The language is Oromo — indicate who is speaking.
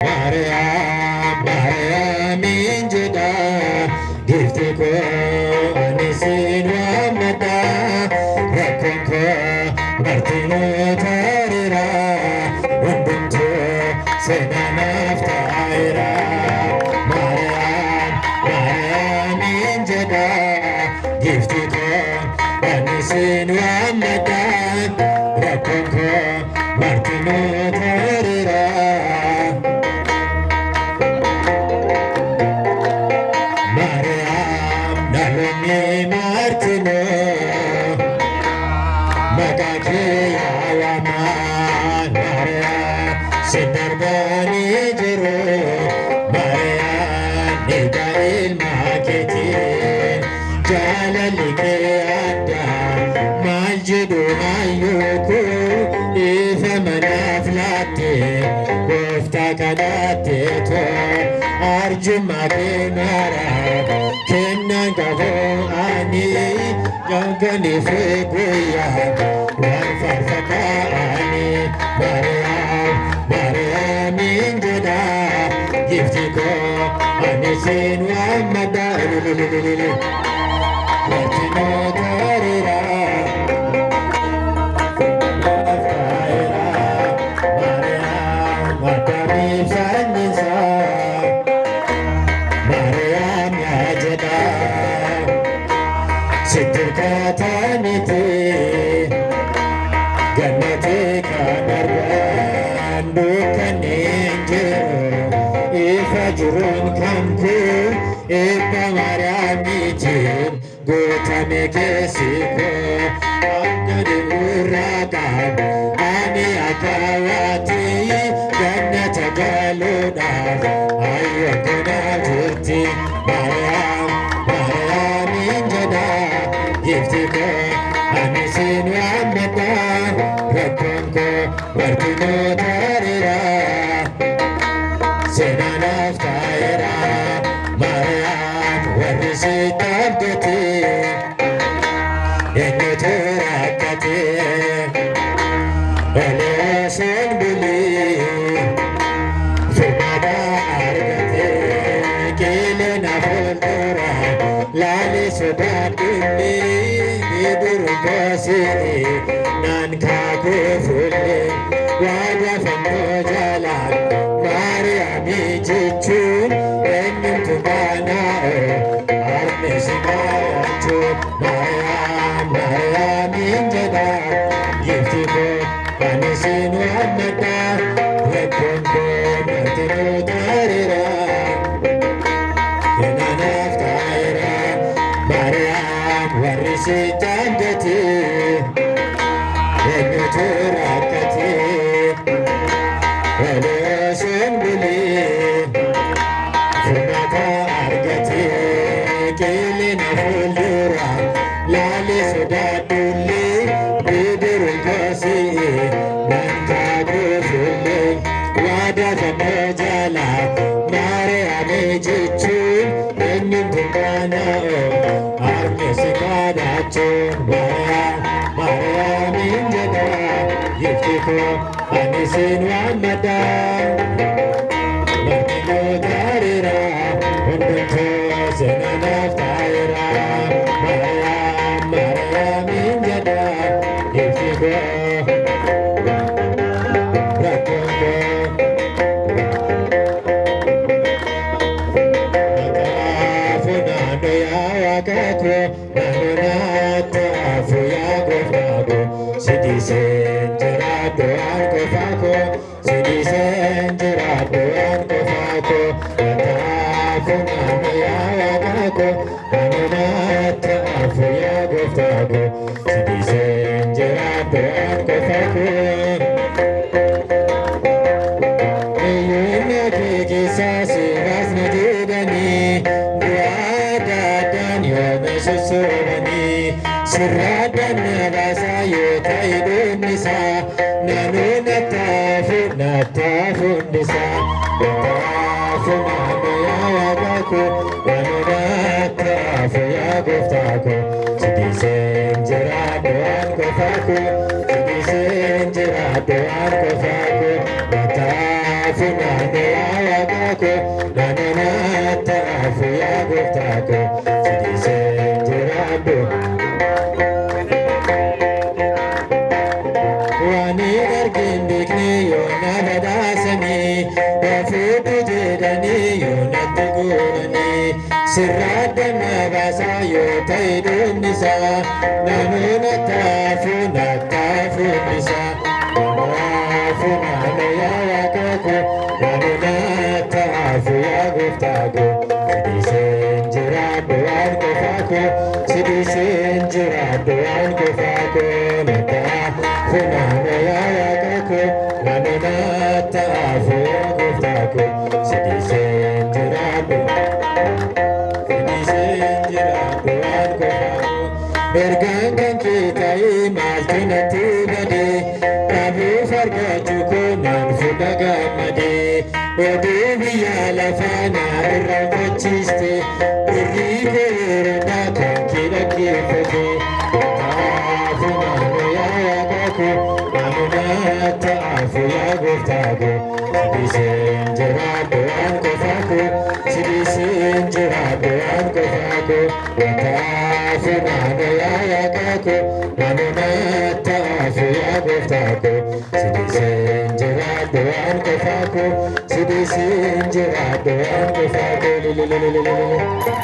Speaker 1: Mariam, Mariam injeda, gifti ko anisin wamada, rakon ko martino tarira, undunto senanaf taira. Mariam, Mariam injeda, gifti ko anisin wamada, rakon ko martino tarira. Martino, Magakea Yaman, Maria, Sinarbani Jero, Maria, Nidail Maketi, Jalalike Ada, Maljidu Ayuku, Ifemanaflate, Kofta Kadate, Arjumake Mara, Kenna Gavo Ani, Youngani Freguya, Warfaka Ani, Mariam, Mariam Injada, Giftiko, Anisin Wamada, Martino Tarira, Mariam, Matami Fanisa, Mariam Yajada, Siddharthanite, Gannate Kanarvan, Dukanenjero, Ifajurun Kamku, Ipa Mariamitin, Gotame Kesiko, Angadi Uragan, Ani Akawati, Gannata Galuna, Ayakuna Jurti, Mariam, Mariam Injada, Giftiko, Anisin Wamada, Rakonko, Martino Tarira, Senanaf Taira, Mariam, Warisitabdati, Yenuturakati, Oleson Bili, Fumada Argate, Kilena Voltura, Lali Sudadili, Idurugasi, Nankaku Fuli, Wada Fandojala, Mariami Jichu, Enutumana, Arnesimatu, Mariam, Mariam Injada, Giftiko, Anisin Wamada, Rekonko, Martino Tarira, Yenanaf Taira, Mariam, Warisitandati, Yenuturakati, Oleson Bili, Fumaka Argati, Kilina Fuldura, Lali Sudaduli, Bidurugasi, Nankagu Fuli, Wada Famojala, Mariami Jichu, Enyumbana, Armesikadachu, Mariam Injada, Giftiko, Anisin Wamada, Martino Tarira, Undunto Senanaf Taira, Mariam, Mariam Injada, Giftiko, Rakongo, Funando Yawakako, Nanonata, Fuyago Fago, City Senterado Anko Fako, City Senterado Anko Fako, Funando Yawakako, Nanonata, Fuyago Fago, City Senterado Anko Fako. Kisasi vasna jugani, Guada danyo mesusurani, Siradan nabasa yuta idunisa, Nanu natafu nisa, Natafu namaya wagaku, Nanu natafu ya guftaku, Sidi senjirado anko faku, Sidi senjirado anko faku, Natafu namaya naannoo ta'aafu yaa gooftaa koo sidiisee jiraadhu. Waan argin beekne yoo na badhaasanii ofuutu jedhanii yoo natti goonanii sirraadha na baasaa yoo ta'e dhuunnisaa naannoo nattaafu isaa naafu naannoo yaa waaqa koo naannoo nattaafu yaa gooftaa koo sidiiseen jiraadhu waan qofaa koo sidiiseen jiraadhu waan qofaa koo nattaafu naannoo yaa waaqa koo naannoo nattaafu yaa gooftaa koo sidiiseen jiraadhu. Ergaan kan kee ta'ee maaltu natti badee dhabuuf argachuu koo naan fudha gammadee oduu biyya lafaa na irraanfachiiste irrii koo yeroodhaa kan kee dhaggeeffate kanaafuu naannoo yaa waaqa koo naannoo ta'aafu yaa gooftaa koo sidiiseen jiraadhu waan qofaa koo sidiiseen jiraadhu waan qofaa koo kanaafuu naannoo yaa waaqa koo naannoo ta'aafu yaa gooftaa koo sidiiseen jiraadhu waan qofaa koo sidiiseen jiraadhu waan qofaa koo.